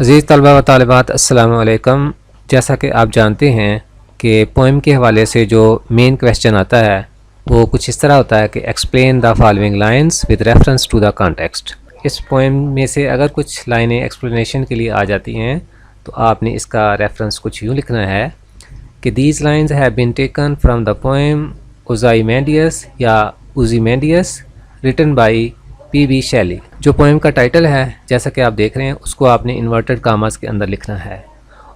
عزیز طلبہ و طالبات السلام علیکم۔ جیسا کہ آپ جانتے ہیں کہ پوئم کے حوالے سے جو مین کویسچن آتا ہے وہ کچھ اس طرح ہوتا ہے کہ explain the following lines with reference to the context. اس پوئم میں سے اگر کچھ لائنیں ایکسپلینیشن کے لیے آ جاتی ہیں تو آپ نے اس کا ریفرنس کچھ یوں لکھنا ہے کہ these lines have been taken from the poem Ozymandias یا Ozymandias written by P B Shelley. جو پوئم کا ٹائٹل ہے جیسا کہ آپ دیکھ رہے ہیں اس کو آپ نے انورٹڈ کاماز کے اندر لکھنا ہے،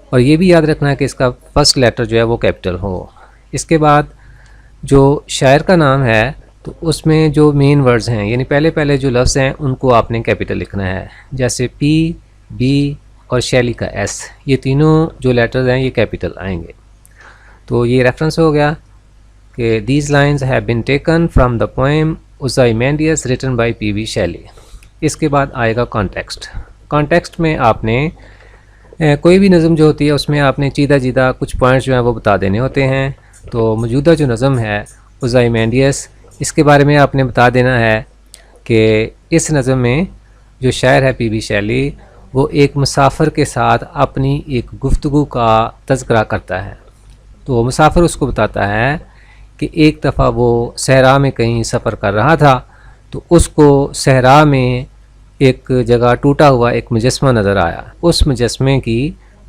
اور یہ بھی یاد رکھنا ہے کہ اس کا فرسٹ لیٹر جو ہے وہ کیپٹل ہو۔ اس کے بعد جو شاعر کا نام ہے تو اس میں جو مین ورڈز ہیں یعنی پہلے جو لفظ ہیں ان کو آپ نے کیپٹل لکھنا ہے، جیسے پی بی اور شیلی کا ایس، یہ تینوں جو لیٹرز ہیں یہ کیپٹل آئیں گے۔ تو یہ ریفرنس ہو گیا کہ these lines have been taken from the poem Ozymandias written by P B Shelley. اس کے بعد آئے گا کانٹیکسٹ۔ کانٹیکسٹ میں آپ نے کوئی بھی نظم جو ہوتی ہے اس میں آپ نے چیدہ کچھ پوائنٹس جو ہیں وہ بتا دینے ہوتے ہیں۔ تو موجودہ جو نظم ہے اوزائیمینڈیس، اس کے بارے میں آپ نے بتا دینا ہے کہ اس نظم میں جو شاعر ہے پی بی شیلی وہ ایک مسافر کے ساتھ اپنی ایک گفتگو کا تذکرہ کرتا ہے۔ تو مسافر اس کو بتاتا ہے کہ ایک دفعہ وہ صحرا میں کہیں سفر کر رہا تھا تو اس کو صحرا میں ایک جگہ ٹوٹا ہوا ایک مجسمہ نظر آیا۔ اس مجسمے کی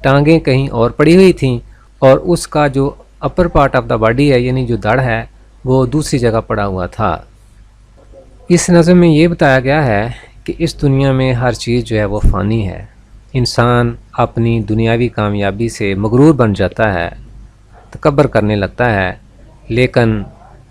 ٹانگیں کہیں اور پڑی ہوئی تھیں اور اس کا جو upper part of the body ہے یعنی جو دڑ ہے وہ دوسری جگہ پڑا ہوا تھا۔ اس نظم میں یہ بتایا گیا ہے کہ اس دنیا میں ہر چیز جو ہے وہ فانی ہے۔ انسان اپنی دنیاوی کامیابی سے مغرور بن جاتا ہے، تکبر کرنے لگتا ہے، لیکن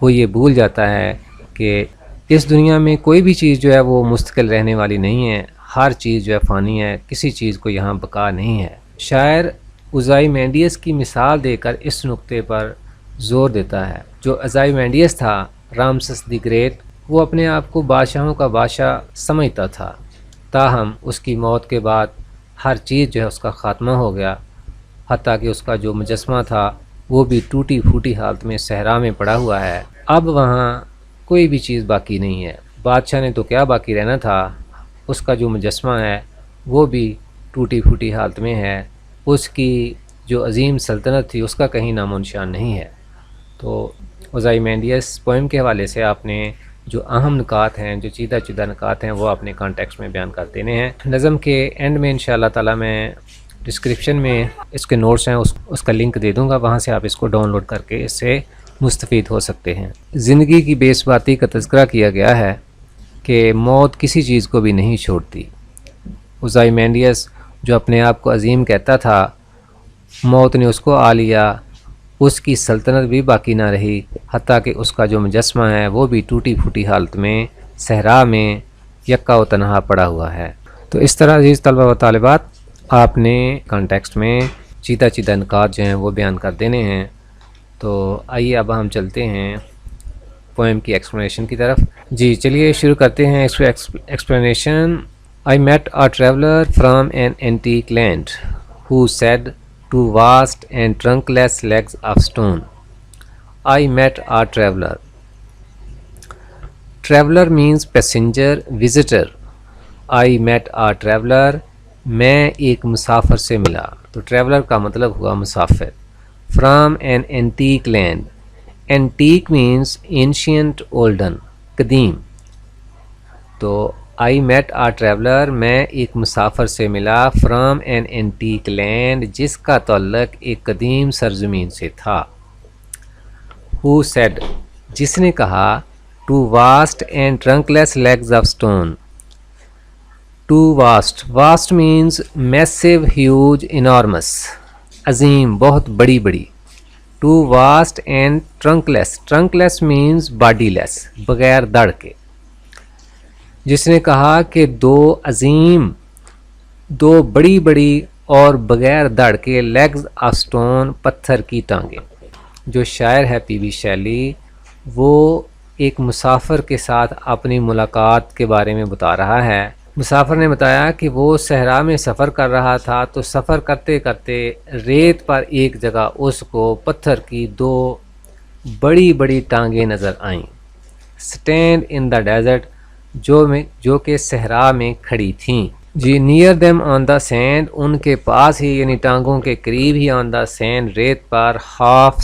وہ یہ بھول جاتا ہے کہ اس دنیا میں کوئی بھی چیز جو ہے وہ مستقل رہنے والی نہیں ہے، ہر چیز جو ہے فانی ہے، کسی چیز کو یہاں بقا نہیں ہے۔ شاعر اوزائیمینڈیس کی مثال دے کر اس نقطے پر زور دیتا ہے۔ جو اوزائیمینڈیس تھا، رامسس دی گریٹ، وہ اپنے آپ کو بادشاہوں کا بادشاہ سمجھتا تھا، تاہم اس کی موت کے بعد ہر چیز جو ہے اس کا خاتمہ ہو گیا، حتیٰ کہ اس کا جو مجسمہ تھا وہ بھی ٹوٹی پھوٹی حالت میں صحرا میں پڑا ہوا ہے۔ اب وہاں کوئی بھی چیز باقی نہیں ہے۔ بادشاہ نے تو کیا باقی رہنا تھا، اس کا جو مجسمہ ہے وہ بھی ٹوٹی پھوٹی حالت میں ہے، اس کی جو عظیم سلطنت تھی اس کا کہیں نام و نشان نہیں ہے۔ تو اوزائیمینڈیس پوئم کے حوالے سے آپ نے جو اہم نکات ہیں، جو چیدہ نکات ہیں وہ اپنے کانٹیکسٹ میں بیان کر دینے ہیں۔ نظم کے اینڈ میں انشاءاللہ تعالی میں ڈسکرپشن میں اس کے نوٹس ہیں اس کا لنک دے دوں گا، وہاں سے آپ اس کو ڈاؤن لوڈ کر کے اس سے مستفید ہو سکتے ہیں۔ زندگی کی بے ثباتی کا تذکرہ کیا گیا ہے کہ موت کسی چیز کو بھی نہیں چھوڑتی۔ اوزائیمینڈیس جو اپنے آپ کو عظیم کہتا تھا، موت نے اس کو آ لیا، اس کی سلطنت بھی باقی نہ رہی، حتیٰ کہ اس کا جو مجسمہ ہے وہ بھی ٹوٹی پھوٹی حالت میں صحرا میں یکا و تنہا پڑا ہوا ہے۔ تو اس طرح عزیز طلبہ و طالبات آپ نے کانٹیکسٹ میں چیدہ نکات جو ہیں وہ بیان کر دینے ہیں۔ تو آئیے اب ہم چلتے ہیں پوئم کی ایکسپلینیشن کی طرف۔ جی چلیے شروع کرتے ہیں explanation. I met a traveler from an antique land who said to vast and trunkless legs of stone. I met a traveler. Traveler means passenger, visitor. I met a traveler. میں ایک مسافر سے ملا، تو ٹریولر کا مطلب ہوا مسافر۔ From an antique land, antique means ancient olden, قدیم۔ تو آئی میٹ آ ٹریولر، میں ایک مسافر سے ملا، فرام این اینٹیک لینڈ، جس کا تعلق ایک قدیم سرزمین سے تھا۔ ہو سیڈ، جس نے کہا، two vast and trunkless legs of stone. Two vast, vast means massive, huge, enormous, عظیم، بہت بڑی بڑی۔ Two vast and trunkless, trunkless means bodyless, بغیر دڑ کے۔ جس نے کہا کہ دو عظیم، دو بڑی بڑی اور بغیر دڑ کے، لیگز آف سٹون، پتھر کی ٹانگیں۔ جو شاعر ہے پی بی شیلی، وہ ایک مسافر کے ساتھ اپنی ملاقات کے بارے میں بتا رہا ہے۔ مسافر نے بتایا کہ وہ صحرا میں سفر کر رہا تھا تو سفر کرتے کرتے ریت پر ایک جگہ اس کو پتھر کی دو بڑی بڑی ٹانگیں نظر آئیں۔ اسٹینڈ ان دا ڈیزرٹ، جو کہ صحرا میں کھڑی تھیں۔ جی near them on the sand, ان کے پاس ہی یعنی ٹانگوں کے قریب ہی، آن دا سینڈ ریت پر، half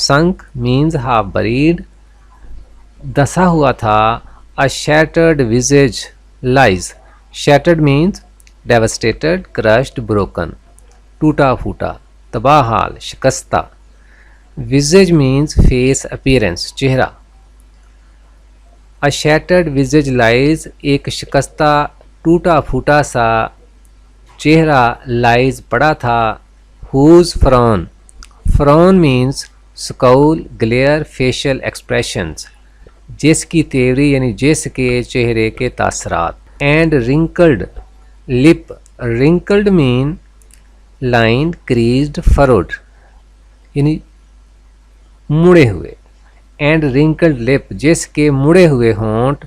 sunk means half buried, دسا ہوا تھا، a shattered visage lies، shattered means devastated, crushed, broken، ٹوٹا پھوٹا، تباہ حال، شکستہ، visage means face appearance، چہرہ، a shattered visage lies ایک شکستہ ٹوٹا پھوٹا سا چہرہ lies پڑا تھا، whose frown means scowl, glare, facial expressions، جس کی تیوری یعنی جس کے چہرے کے تاثرات، and wrinkled lip, wrinkled means lined, creased, furrowed یعنی مڑے ہوئے، اینڈ رنکلڈ لپ جس کے مڑے ہوئے ہونٹ،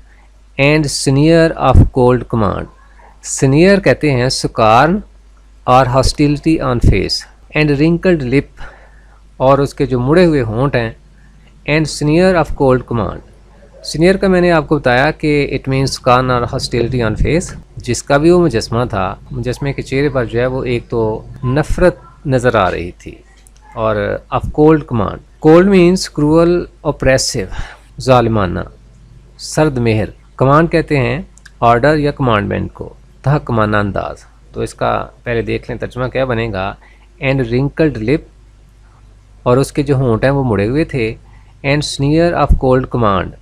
and sneer of cold command, sneer کہتے ہیں سکارن اور hostility on face, and wrinkled lip اور اس کے جو مڑے ہوئے ہونٹ ہیں، and sneer of cold command, sneer کا میں نے آپ کو بتایا کہ اٹ مینس کان اور ہاسٹیلٹی آن فیس، جس کا بھی وہ مجسمہ تھا، مجسمے کے چہرے پر جو ہے وہ ایک تو نفرت نظر آ رہی تھی، اور of cold command, cold means cruel, oppressive, ظالمانہ، سرد مہر، کمانڈ کہتے ہیں آرڈر یا کمانڈمنٹ کو، تحکمانہ انداز، تو اس کا پہلے دیکھ لیں ترجمہ کیا بنے گا، اینڈ رنکلڈ لپ اور اس کے جو ہونٹ ہیں وہ مڑے ہوئے تھے، and sneer of cold command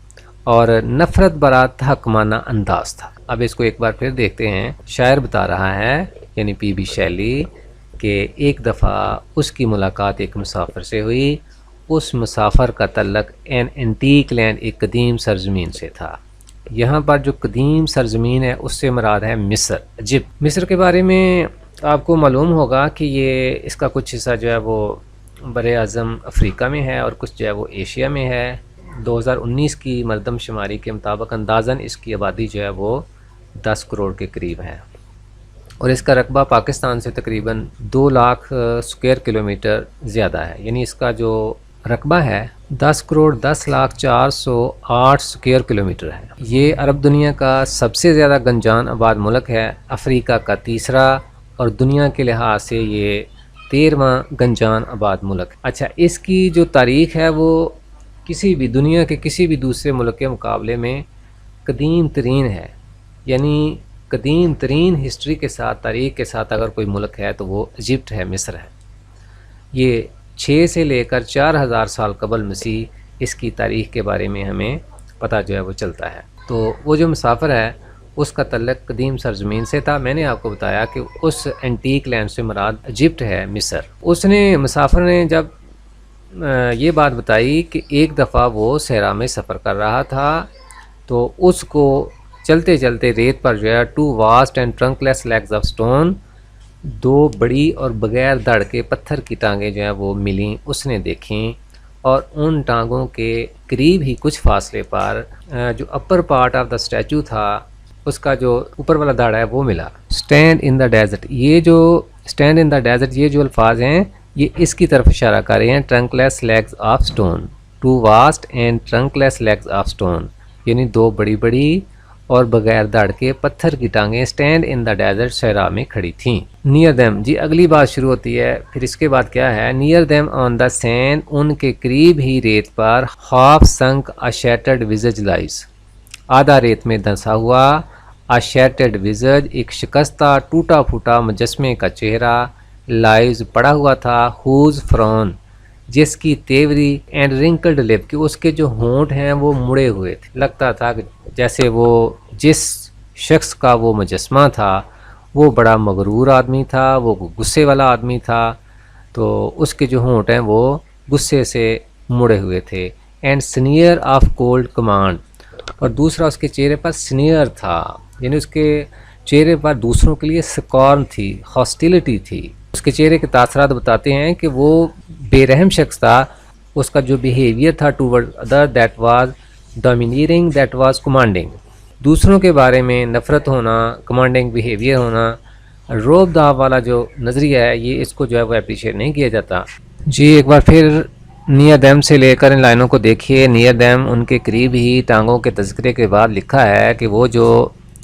اور نفرت برا تحکمانہ انداز تھا۔ اب اس کو ایک بار پھر دیکھتے ہیں، شاعر بتا رہا ہے یعنی پی بی شیلی کہ ایک دفعہ اس کی ملاقات ایک مسافر سے ہوئی، اس مسافر کا تعلق این اینٹیک لینڈ، ایک قدیم سرزمین سے تھا۔ یہاں پر جو قدیم سرزمین ہے اس سے مراد ہے مصر، ایجپٹ۔ مصر کے بارے میں آپ کو معلوم ہوگا کہ یہ اس کا کچھ حصہ جو ہے وہ بر اعظم افریقہ میں ہے اور کچھ جو ہے وہ ایشیا میں ہے۔ 2019 کی مردم شماری کے مطابق اندازاً اس کی آبادی جو ہے وہ 10 کروڑ کے قریب ہے، اور اس کا رقبہ پاکستان سے تقریباً 2 لاکھ اسکوائر کلومیٹر زیادہ ہے، یعنی اس کا جو رقبہ ہے 10 کروڑ 10 لاکھ 408 اسکوائر کلومیٹر ہے۔ یہ عرب دنیا کا سب سے زیادہ گنجان آباد ملک ہے، افریقہ کا تیسرا، اور دنیا کے لحاظ سے یہ 13واں گنجان آباد ملک۔ اچھا، اس کی جو تاریخ ہے وہ کسی بھی دنیا کے کسی بھی دوسرے ملک کے مقابلے میں قدیم ترین ہے، یعنی قدیم ترین ہسٹری کے ساتھ، تاریخ کے ساتھ اگر کوئی ملک ہے تو وہ ایجپٹ ہے، مصر ہے۔ یہ 6 سے لے کر 4000 سال قبل مسیح اس کی تاریخ کے بارے میں ہمیں پتہ جو ہے وہ چلتا ہے۔ تو وہ جو مسافر ہے اس کا تعلق قدیم سرزمین سے تھا۔ میں نے آپ کو بتایا کہ اس اینٹیک لینڈ سے مراد ایجپٹ ہے، مصر۔ مسافر نے جب یہ بات بتائی کہ ایک دفعہ وہ صحرا میں سفر کر رہا تھا تو اس کو چلتے چلتے ریت پر جو ہے 2 vast and trunkless legs of stone, 2 بڑی اور بغیر دڑ کے پتھر کی ٹانگیں جو ہیں وہ ملیں، اس نے دیکھیں، اور ان ٹانگوں کے قریب ہی کچھ فاصلے پر جو upper part of the statute تھا، اس کا جو اوپر والا دڑ ہے وہ ملا۔ اسٹینڈ ان دا ڈیزرٹ، یہ جو اسٹینڈ ان دا ڈیزرٹ یہ جو الفاظ ہیں یہ اس کی طرف اشارہ کر رہے ہیں، trunkless legs of stone, 2 vast and trunkless legs of stone, یعنی 2 بڑی بڑی اور بغیر دڑ کے پتھر کی ٹانگیں اسٹینڈ ان دا ڈیزرٹ صحرا میں کھڑی تھیں۔ نیئر دیم، جی اگلی بات شروع ہوتی ہے، پھر اس کے بعد کیا ہے، near them on the sand, ان کے قریب ہی ریت پر، half sunk a shattered visage lies, آدھا ریت میں دھنسا ہوا، ا شیٹرڈ وزج ایک شکستہ ٹوٹا پھوٹا مجسمے کا چہرہ، لائز پڑا ہوا تھا، ہوز فرون جس کی تیوری، اینڈ رنکلڈ لپ کہ اس کے جو ہونٹ ہیں وہ مڑے ہوئے تھے، لگتا تھا کہ جیسے وہ جس شخص کا وہ مجسمہ تھا وہ بڑا مغرور آدمی تھا، وہ غصے والا آدمی تھا، تو اس کے جو ہونٹ ہیں وہ غصے سے مڑے ہوئے تھے، and sneer of cold command, اور دوسرا اس کے چہرے پر سنیئر تھا، یعنی اس کے چہرے پر دوسروں کے لیے سکارن تھی، ہاسٹیلٹی تھی۔ اس کے چہرے کے تاثرات بتاتے ہیں کہ وہ بے رحم شخص تھا، اس کا جو بیہیویئر تھا toward other, that was domineering, that was commanding, دوسروں کے بارے میں نفرت ہونا، کمانڈنگ بیہیویئر ہونا، روب داب والا جو نظریہ ہے یہ اس کو جو ہے وہ اپریشیٹ نہیں کیا جاتا۔ جی ایک بار پھر نیئر دیم سے لے کر ان لائنوں کو دیکھیے، نیئر دیم ان کے قریب ہی ٹانگوں کے تذکرے کے بعد لکھا ہے کہ وہ جو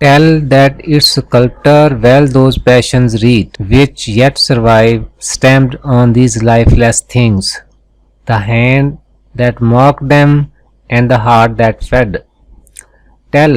Tell that its sculptor well those passions read, which yet survive, stamped on these lifeless things, the hand that mocked them and the heart that fed. Tell,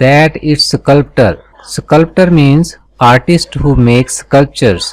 that its sculptor means artist who makes sculptures,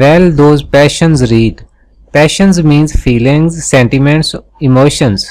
Well those passions read, passions means feelings, sentiments, emotions,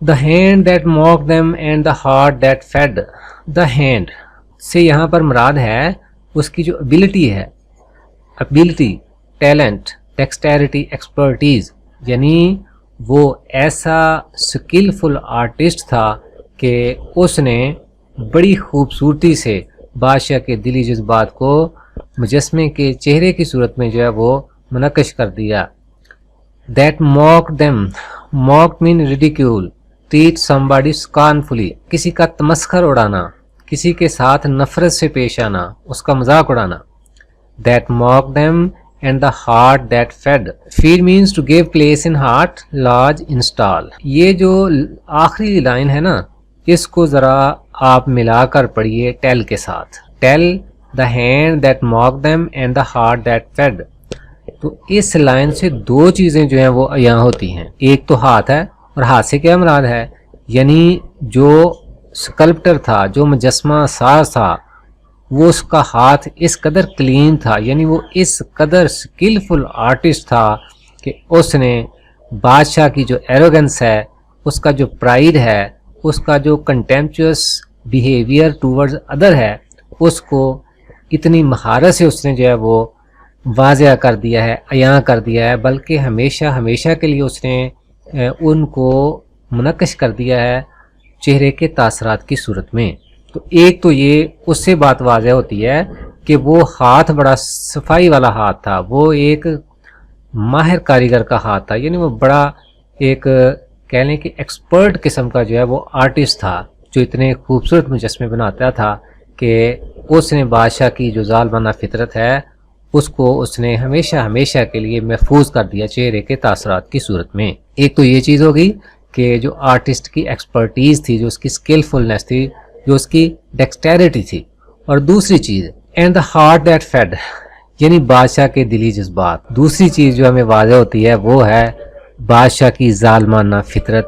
The hand that mocked them and the heart that fed. The hand سے یہاں پر مراد ہے اس کی جو ability ہے، ability, talent, dexterity, expertise, یعنی وہ ایسا سکلفل artist تھا کہ اس نے بڑی خوبصورتی سے بادشاہ کے دلی جذبات کو مجسمے کے چہرے کی صورت میں جو ہے وہ منعکس کر دیا. That mocked them. Mocked mean ridicule. Treat somebody scornfully. کسی کا تمسخر اڑانا، کسی کے ساتھ نفرت سے پیش آنا، اس کا مذاق اڑانا. That mocked them and the heart that fed. Feed means to give place in heart, lodge, install. یہ جو آخری لائن ہے نا، اس کو ذرا آپ ملا کر پڑھیے tell کے ساتھ. Tell the hand that mocked them and the heart that fed. تو اس لائن سے دو چیزیں جو ہیں وہ یہاں ہوتی ہیں. ایک تو ہاتھ ہے، اور ہاتھ سے کیا مراد ہے؟ یعنی جو اسکلپٹر تھا، جو مجسمہ ساز تھا، وہ اس کا ہاتھ اس قدر کلین تھا، یعنی وہ اس قدر سکلفل آرٹسٹ تھا کہ اس نے بادشاہ کی جو ایروگنس ہے، اس کا جو پرائیڈ ہے، اس کا جو کنٹمپچوس بیہیویئر ٹورڈز ادر ہے، اس کو اتنی مہارت سے اس نے جو ہے وہ واضح کر دیا ہے، عیاں کر دیا ہے، بلکہ ہمیشہ ہمیشہ کے لیے اس نے ان کو منعکس کر دیا ہے چہرے کے تاثرات کی صورت میں. تو ایک تو یہ اس سے بات واضح ہوتی ہے کہ وہ ہاتھ بڑا صفائی والا ہاتھ تھا، وہ ایک ماہر کاریگر کا ہاتھ تھا، یعنی وہ بڑا ایک کہہ لیں کہ ایکسپرٹ قسم کا جو ہے وہ آرٹسٹ تھا، جو اتنے خوبصورت مجسمے بناتا تھا کہ اس نے بادشاہ کی جو ظالمانہ فطرت ہے اس کو اس نے ہمیشہ ہمیشہ کے لیے محفوظ کر دیا چہرے کے تاثرات کی صورت میں. ایک تو یہ چیز ہوگی کہ جو آرٹسٹ کی ایکسپرٹیز تھی، جو اس کی اسکلفلنس تھی، جو اس کی ڈیکسٹیرٹی تھی. اور دوسری چیز and the heart that fed, یعنی بادشاہ کے دلی جذبات. دوسری چیز جو ہمیں واضح ہوتی ہے وہ ہے بادشاہ کی ظالمانہ فطرت،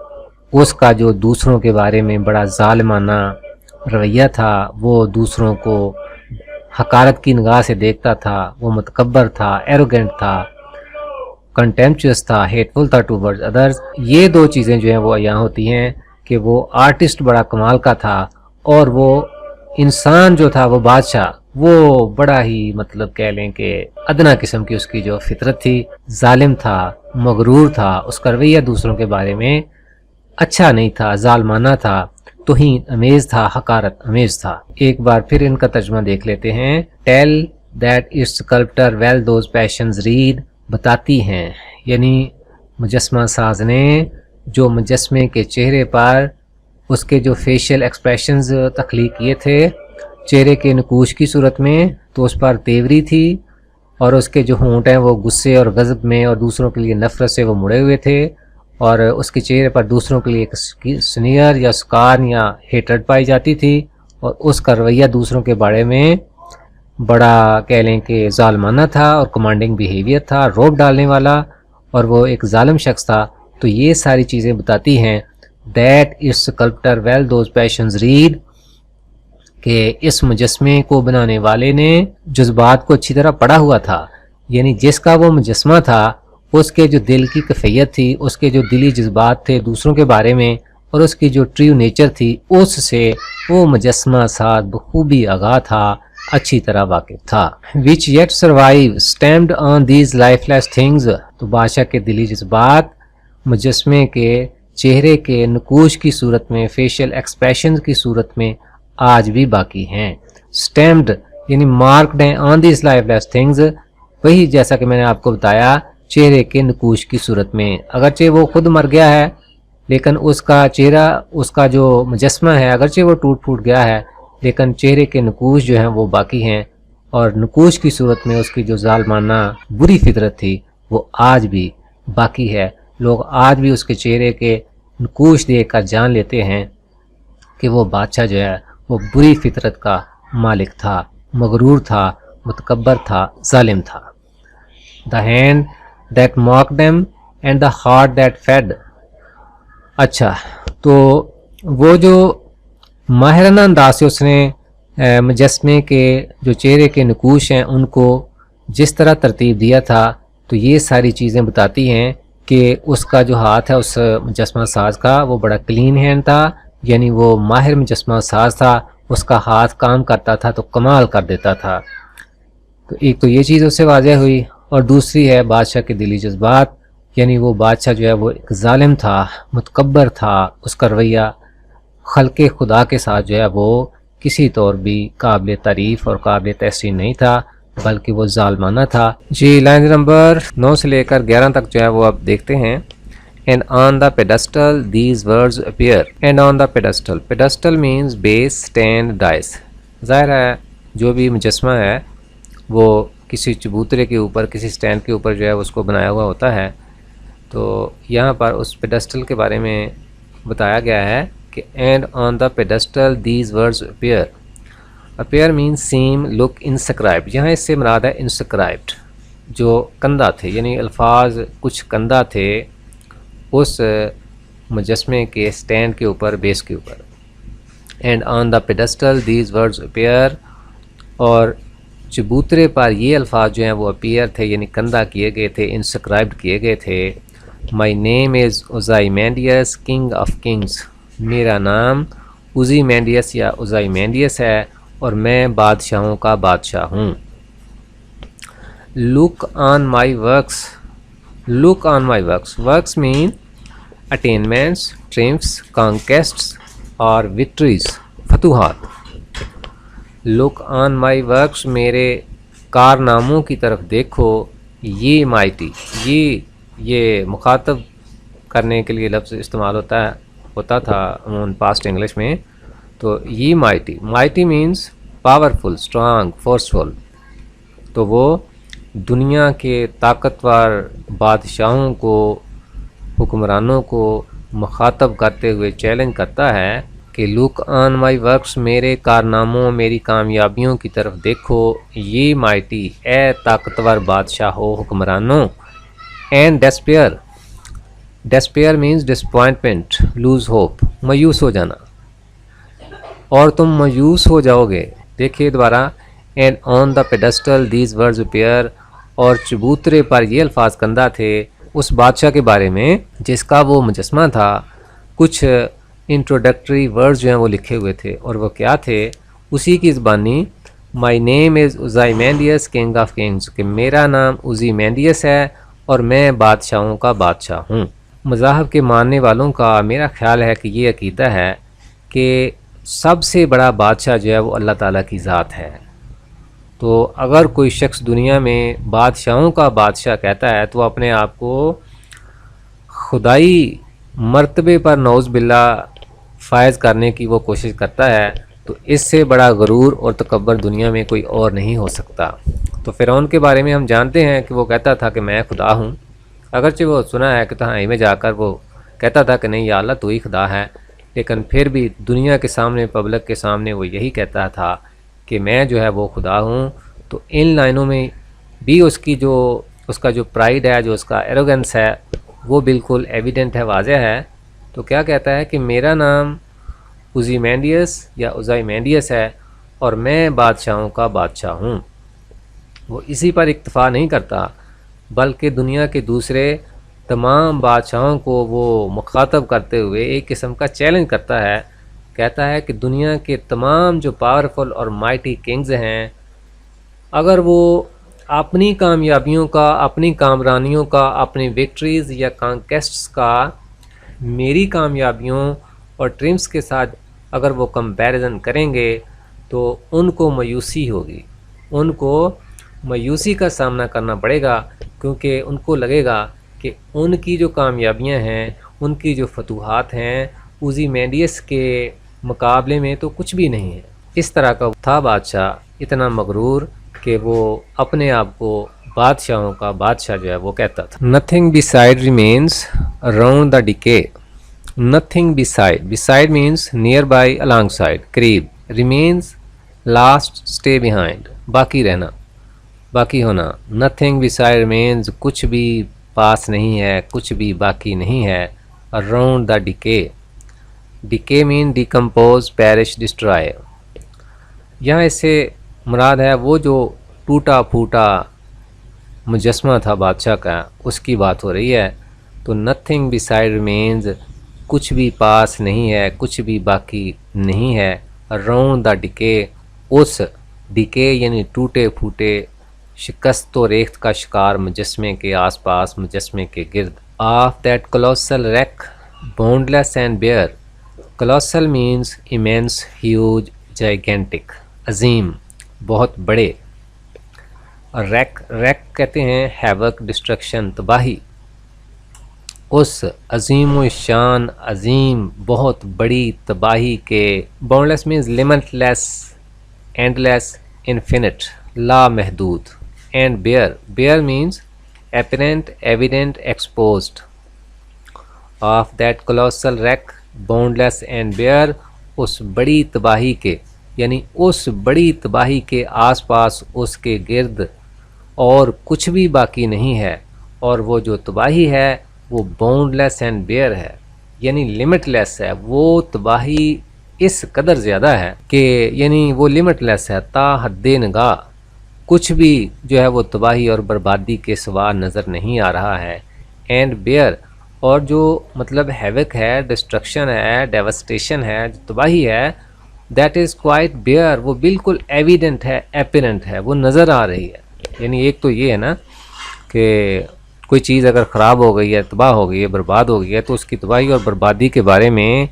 اس کا جو دوسروں کے بارے میں بڑا ظالمانہ رویہ تھا، وہ دوسروں کو حقارت کی نگاہ سے دیکھتا تھا، وہ متکبر تھا، ایروگنٹ تھا، کنٹمپچوس تھا، ہیٹفل تھا ٹوورڈز ادرز. یہ دو چیزیں جو ہیں وہ یہاں ہوتی ہیں کہ وہ آرٹسٹ بڑا کمال کا تھا، اور وہ انسان جو تھا، وہ بادشاہ، وہ بڑا ہی مطلب کہہ لیں کہ ادنا قسم کی اس کی جو فطرت تھی، ظالم تھا، مغرور تھا، اس کا رویہ دوسروں کے بارے میں اچھا نہیں تھا، ظالمانہ تھا، توہین امیز تھا، حقارت امیز تھا. ایک بار پھر ان کا ترجمہ دیکھ لیتے ہیں. Tell that its sculptor well those passions read. بتاتی ہیں، یعنی مجسمہ ساز نے جو مجسمے کے چہرے پر اس کے جو فیشیل ایکسپریشنز تخلیق کیے تھے چہرے کے نقوش کی صورت میں، تو اس پر تیوری تھی، اور اس کے جو ہونٹ ہیں وہ غصے اور غضب میں اور دوسروں کے لیے نفرت سے وہ مڑے ہوئے تھے، اور اس کے چہرے پر دوسروں کے لیے ایک سنیئر یا سکارن یا ہیٹرڈ پائی جاتی تھی، اور اس کا رویہ دوسروں کے بارے میں بڑا کہہ لیں کہ ظالمانہ تھا اور کمانڈنگ بیہیویئر تھا، روب ڈالنے والا، اور وہ ایک ظالم شخص تھا. تو یہ ساری چیزیں بتاتی ہیں that its sculptor well those passions read، کہ اس مجسمے کو بنانے والے نے جذبات کو اچھی طرح پڑھا ہوا تھا، یعنی جس کا وہ مجسمہ تھا اس کے جو دل کی کیفیت تھی، اس کے جو دلی جذبات تھے دوسروں کے بارے میں، اور اس کی جو ٹریو نیچر تھی، اس سے وہ مجسمہ ساتھ بخوبی آگاہ تھا، اچھی طرح واقف تھا. which yet survive stamped on these lifeless things. تو بادشاہ کے دلی جذبات مجسمے کے چہرے کے نقوش کی صورت میں، فیشیل ایکسپریشن کی صورت میں آج بھی باقی ہیں. stamped یعنی marked ہیں on these lifeless things، وہی جیسا کہ میں نے آپ کو بتایا چہرے کے نقوش کی صورت میں. اگرچہ وہ خود مر گیا ہے، لیکن اس کا چہرہ، اس کا جو مجسمہ ہے، اگرچہ وہ ٹوٹ پھوٹ گیا ہے، لیکن چہرے کے نقوش جو ہیں وہ باقی ہیں، اور نقوش کی صورت میں اس کی جو ظالمانہ بری فطرت تھی وہ آج بھی باقی ہے. لوگ آج بھی اس کے چہرے کے نقوش دیکھ کر جان لیتے ہیں کہ وہ بادشاہ جو ہے وہ بری فطرت کا مالک تھا، مغرور تھا، متکبر تھا، ظالم تھا. The hand that mocked them and the heart that fed. اچھا، تو وہ جو ماہرانہ انداز سے اس نے مجسمے کے جو چہرے کے نقوش ہیں ان کو جس طرح ترتیب دیا تھا، تو یہ ساری چیزیں بتاتی ہیں کہ اس کا جو ہاتھ ہے اس مجسمہ ساز کا وہ بڑا کلین ہینڈ تھا، یعنی وہ ماہر مجسمہ ساز تھا، اس کا ہاتھ کام کرتا تھا تو کمال کر دیتا تھا۔ تو ایک تو یہ چیز اس سے واضح ہوئی، اور دوسری ہے بادشاہ کے دلی جذبات، یعنی وہ بادشاہ جو ہے وہ ایک ظالم تھا، متکبر تھا، اس کا رویہ خلق خدا کے ساتھ جو ہے وہ کسی طور بھی قابل تعریف اور قابل تحسین نہیں تھا، بلکہ وہ ظالمانہ تھا۔ جی لائن نمبر 9 سے لے کر 11 تک جو ہے وہ آپ دیکھتے ہیں۔ And on the pedestal these words appear. And on the pedestal. Pedestal means base, stand, dais. ظاہر ہے جو بھی مجسمہ ہے وہ کسی چبوترے کے اوپر، کسی سٹینڈ کے اوپر جو ہے اس کو بنایا ہوا ہوتا ہے۔ تو یہاں پر اس پیڈسٹل کے بارے میں بتایا گیا ہے کہ and on the pedestal these words appear. Appear means seem, look, inscribed. یہاں اس سے مراد ہے انسکرائبڈ، جو کندہ تھے، یعنی الفاظ کچھ کندہ تھے اس مجسمے کے سٹینڈ کے اوپر، بیس کے اوپر۔ And on the pedestal these words appear, اور چبوترے پر یہ الفاظ جو ہیں وہ اپیئر تھے، یعنی کندہ کیے گئے تھے، انسکرائبڈ کیے گئے تھے۔ مائی نیم از اوزائیمینڈیس کنگ آف کنگز۔ میرا نام اوزیمینڈیس یا اوزائیمینڈیس ہے اور میں بادشاہوں کا بادشاہ ہوں۔ لک آن مائی ورکس۔ لک آن مائی ورکس، ورکس مین اٹینمنٹس، ٹرمپس، کانکیسٹس اور وکٹریز، فتوحات۔ لک آن مائی ورکس، میرے کارناموں کی طرف دیکھو۔ یہ مائٹی، یہ مخاطب کرنے کے لیے لفظ استعمال ہوتا تھا عموماً پاسٹ انگلش میں۔ تو یہ mighty means powerful, strong, forceful. تو وہ دنیا کے طاقتور بادشاہوں کو، حکمرانوں کو مخاطب کرتے ہوئے چیلنج کرتا ہے کہ لک آن مائی ورکس، میرے کارناموں، میری کامیابیوں کی طرف دیکھو۔ یہ مائٹی، اے طاقتور بادشاہ ہو، حکمرانوں۔ And despair, despair means disappointment, lose hope, مایوس ہو جانا، اور تم مایوس ہو جاؤ گے۔ دیکھیے دوبارہ، and on the pedestal these words appear, اور چبوترے پر یہ الفاظ کندہ تھے اس بادشاہ کے بارے میں جس کا وہ مجسمہ تھا۔ کچھ انٹروڈکٹری ورڈز جو ہیں وہ لکھے ہوئے تھے، اور وہ کیا تھے؟ اسی کی زبانی مائی نیم از اوزائیمینڈیس کنگ آف کنگز، کہ میرا نام اوزیمینڈیس ہے اور میں بادشاہوں کا بادشاہ ہوں۔ مذاہب کے ماننے والوں کا میرا خیال ہے کہ یہ عقیدہ ہے کہ سب سے بڑا بادشاہ جو ہے وہ اللہ تعالیٰ کی ذات ہے۔ تو اگر کوئی شخص دنیا میں بادشاہوں کا بادشاہ کہتا ہے تو وہ اپنے آپ کو خدائی مرتبے پر نعوذ باللہ فائز کرنے کی وہ کوشش کرتا ہے، تو اس سے بڑا غرور اور تکبر دنیا میں کوئی اور نہیں ہو سکتا۔ تو فرعون کے بارے میں ہم جانتے ہیں کہ وہ کہتا تھا کہ میں خدا ہوں، اگرچہ وہ سنا ہے کہ تنہائی میں جا کر وہ کہتا تھا کہ نہیں یا اللہ تو ہی خدا ہے، لیکن پھر بھی دنیا کے سامنے، پبلک کے سامنے وہ یہی کہتا تھا کہ میں جو ہے وہ خدا ہوں۔ تو ان لائنوں میں بھی اس کا جو پرائیڈ ہے، جو اس کا ایروگنس ہے، وہ بالکل ایویڈنٹ ہے، واضح ہے۔ تو کیا کہتا ہے کہ میرا نام اوزیمینڈیس یا اوزائیمینڈیس ہے اور میں بادشاہوں کا بادشاہ ہوں۔ وہ اسی پر اکتفا نہیں کرتا بلکہ دنیا کے دوسرے تمام بادشاہوں کو وہ مخاطب کرتے ہوئے ایک قسم کا چیلنج کرتا ہے، کہتا ہے کہ دنیا کے تمام جو پاورفل اور مائٹی کنگز ہیں، اگر وہ اپنی کامیابیوں کا، اپنی کامرانیوں کا، اپنی وکٹریز یا کانکیسٹس کا میری کامیابیوں اور ٹرمپس کے ساتھ اگر وہ کمپیریزن کریں گے تو ان کو مایوسی ہوگی، ان کو مایوسی کا سامنا کرنا پڑے گا، کیونکہ ان کو لگے گا کہ ان کی جو کامیابیاں ہیں، ان کی جو فتوحات ہیں، اوزیمینڈیس کے مقابلے میں تو کچھ بھی نہیں ہے۔ اس طرح کا تھا بادشاہ، اتنا مغرور کہ وہ اپنے آپ کو بادشاہوں کا بادشاہ جو ہے وہ کہتا تھا۔ Nothing beside remains around the decay. Nothing beside. Beside means nearby, alongside, قریب. Remains, last, stay behind. باقی رہنا، باقی ہونا۔ Nothing beside remains. کچھ بھی پاس نہیں ہے، کچھ بھی باقی نہیں ہے۔ Around the decay. Decay mean decompose, perish, destroy. یہاں اس سے مراد ہے وہ جو ٹوٹا پھوٹا مجسمہ تھا بادشاہ کا، اس کی بات ہو رہی ہے۔ تو نتھنگ beside remains کچھ بھی پاس نہیں ہے، کچھ بھی باقی نہیں ہے. around the decay اس ڈکے یعنی ٹوٹے پھوٹے شکست و ریخت کا شکار مجسمے کے آس پاس، مجسمے کے گرد. Of that colossal wreck boundless and bare. Colossal means immense, huge, gigantic, عظیم، بہت بڑے. ریک کہتے ہیں ہیوک، ڈسٹرکشن، تباہی. اس عظیم و شان، عظیم بہت بڑی تباہی کے. Boundless means limitless, endless, infinite, لامحدود. And bare means apparent, evident, exposed. Of that colossal wreck boundless and bare اس بڑی تباہی کے، یعنی اس بڑی تباہی کے آس پاس، اس کے گرد اور کچھ بھی باقی نہیں ہے. اور وہ جو تباہی ہے وہ باؤنڈ لیس اینڈ بیئر ہے، یعنی لمٹ لیس ہے. وہ تباہی اس قدر زیادہ ہے کہ یعنی وہ لمٹ لیس ہے، تا حد نگاہ کچھ بھی جو ہے وہ تباہی اور بربادی کے سوا نظر نہیں آ رہا ہے. اینڈ بیئر اور جو مطلب ہیوک ہے، ڈسٹرکشن ہے، ڈیوسٹیشن ہے، جو تباہی ہے، دیٹ از کوائٹ بیئر، وہ بالکل ایویڈنٹ ہے، اپیرنٹ ہے، وہ نظر آ رہی ہے. یعنی ایک تو یہ ہے نا کہ کوئی چیز اگر خراب ہو گئی ہے، تباہ ہو گئی ہے، برباد ہو گئی ہے، تو اس کی تباہی اور بربادی کے بارے میں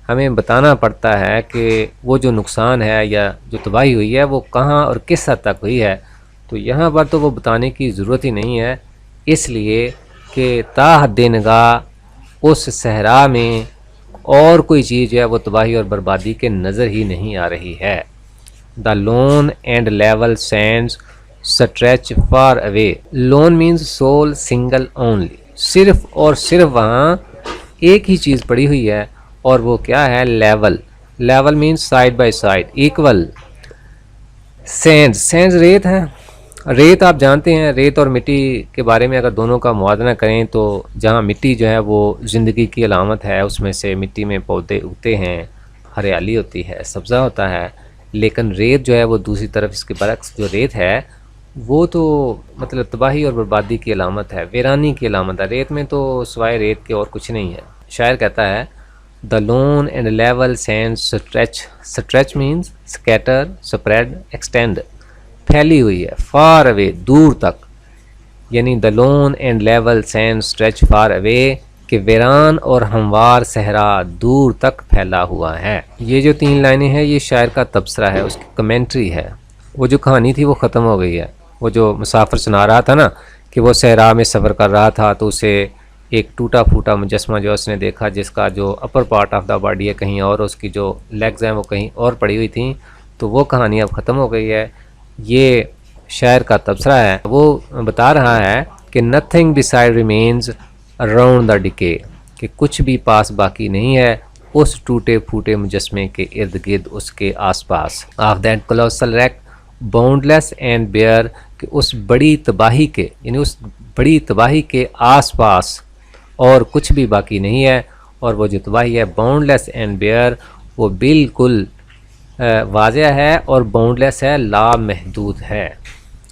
ہمیں بتانا پڑتا ہے کہ وہ جو نقصان ہے یا جو تباہی ہوئی ہے وہ کہاں اور کس حد تک ہوئی ہے. تو یہاں پر تو وہ بتانے کی ضرورت ہی نہیں ہے، اس لیے کہ تا حد نگاہ اس صحرا میں اور کوئی چیز جو ہے وہ تباہی اور بربادی کے نظر ہی نہیں آ رہی ہے. The lone and level sands stretch far away. Lone means sole, single, only. صرف اور صرف وہاں ایک ہی چیز پڑی ہوئی ہے، اور وہ کیا ہے؟ Level. Level means side by side, equal. Sands ریت ہے. ریت آپ جانتے ہیں، ریت اور مٹی کے بارے میں اگر دونوں کا موازنہ کریں تو جہاں مٹی جو ہے وہ زندگی کی علامت ہے، اس میں سے مٹی میں پودے اگتے ہیں، ہریالی ہوتی ہے، سبزہ ہوتا ہے. لیکن ریت جو ہے وہ دوسری طرف، اس کے برعکس جو ریت ہے وہ تو مطلب تباہی اور بربادی کی علامت ہے، ویرانی کی علامت ہے. ریت میں تو سوائے ریت کے اور کچھ نہیں ہے. شاعر کہتا ہے the lone and level sand stretch means scatter, spread, extend, پھیلی ہوئی ہے، فار اوے، دور تک. یعنی the lone and level sand stretch far away کہ ویران اور ہموار صحرا دور تک پھیلا ہوا ہے. یہ جو 3 لائنیں ہیں یہ شاعر کا تبصرہ ہے، اس کی کمنٹری ہے. وہ جو کہانی تھی وہ ختم ہو گئی ہے. وہ جو مسافر سنا رہا تھا نا کہ وہ صحرا میں سفر کر رہا تھا تو اسے ایک ٹوٹا پھوٹا مجسمہ جو اس نے دیکھا، جس کا جو upper part of the body ہے کہیں اور، اس کی جو لیگز ہیں وہ کہیں اور پڑی ہوئی تھیں. تو وہ کہانی اب ختم ہو گئی ہے. یہ شاعر کا تبصرہ ہے. وہ بتا رہا ہے کہ nothing beside remains around the decay، کہ کچھ بھی پاس باقی نہیں ہے اس ٹوٹے پھوٹے مجسمے کے ارد گرد، اس کے آس پاس. Of that colossal wreck boundless and bare, کہ اس بڑی تباہی کے، یعنی اس بڑی تباہی کے آس پاس اور کچھ بھی باقی نہیں ہے. اور وہ جو تباہی ہے باؤنڈ لیس اینڈ بیئر، وہ بالکل واضح ہے اور باؤنڈ لیس ہے، لامحدود ہے.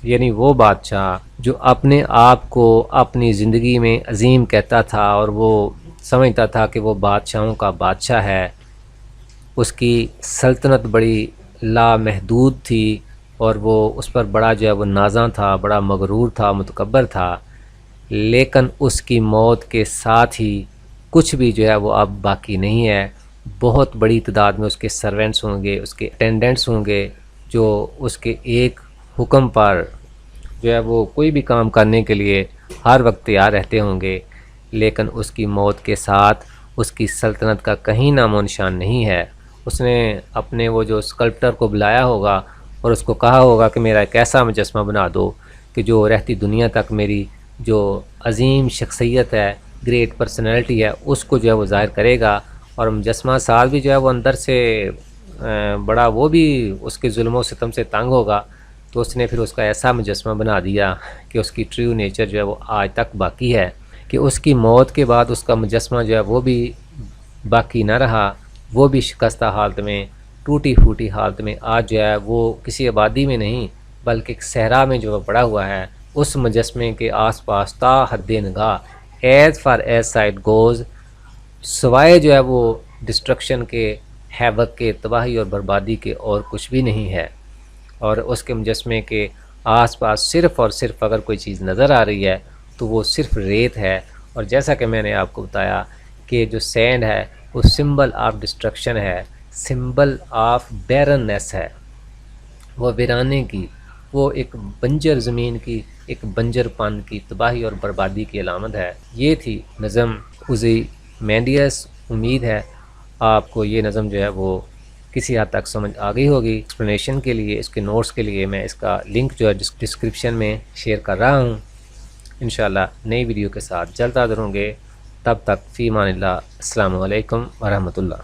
یعنی وہ بادشاہ جو اپنے آپ کو اپنی زندگی میں عظیم کہتا تھا اور وہ سمجھتا تھا کہ وہ بادشاہوں کا بادشاہ ہے، اس کی سلطنت بڑی لامحدود تھی اور وہ اس پر بڑا جو ہے وہ نازاں تھا، بڑا مغرور تھا، متکبر تھا. لیکن اس کی موت کے ساتھ ہی کچھ بھی جو ہے وہ اب باقی نہیں ہے. بہت بڑی تعداد میں اس کے سرونٹس ہوں گے، اس کے اٹینڈنٹس ہوں گے، جو اس کے ایک حکم پر جو ہے وہ کوئی بھی کام کرنے کے لیے ہر وقت تیار رہتے ہوں گے. لیکن اس کی موت کے ساتھ اس کی سلطنت کا کہیں نام و نشان نہیں ہے. اس نے اپنے وہ جو اسکلپٹر کو بلایا ہوگا اور اس کو کہا ہوگا کہ میرا ایک ایسا مجسمہ بنا دو کہ جو رہتی دنیا تک میری جو عظیم شخصیت ہے، گریٹ پرسنالٹی ہے، اس کو جو ہے وہ ظاہر کرے گا. اور مجسمہ ساز بھی جو ہے وہ اندر سے بڑا، وہ بھی اس کے ظلم و ستم سے تنگ ہوگا. تو اس نے پھر اس کا ایسا مجسمہ بنا دیا کہ اس کی ٹریو نیچر جو ہے وہ آج تک باقی ہے، کہ اس کی موت کے بعد اس کا مجسمہ جو ہے وہ بھی باقی نہ رہا. وہ بھی شکستہ حالت میں، ٹوٹی پھوٹی حالت میں آج جو ہے وہ کسی آبادی میں نہیں بلکہ ایک صحرا میں جو پڑا ہوا ہے. اس مجسمے کے آس پاس تا حد نگاہ as far as sight goes, سوائے جو ہے وہ ڈسٹرکشن کے، ہیوک کے، تباہی اور بربادی کے اور کچھ بھی نہیں ہے. اور اس کے مجسمے کے آس پاس صرف اور صرف اگر کوئی چیز نظر آ رہی ہے تو وہ صرف ریت ہے. اور جیسا کہ میں نے آپ کو بتایا کہ جو سینڈ ہے وہ سمبل آف ڈسٹرکشن ہے، سمبل آف بیرننیس ہے، وہ ویرانے کی، وہ ایک بنجر زمین کی، ایک بنجر پن کی، تباہی اور بربادی کی علامت ہے. یہ تھی نظم اوزی مینڈیس. امید ہے آپ کو یہ نظم جو ہے وہ کسی حد تک سمجھ آ گئی ہوگی. ایکسپلینیشن کے لیے، اس کے نوٹس کے لیے میں اس کا لنک جو ہے ڈسکرپشن میں شیئر کر رہا ہوں. انشاءاللہ نئی ویڈیو کے ساتھ جلد حاضر ہوں گے. تب تک فی امان اللہ. السلام علیکم ورحمۃ اللہ.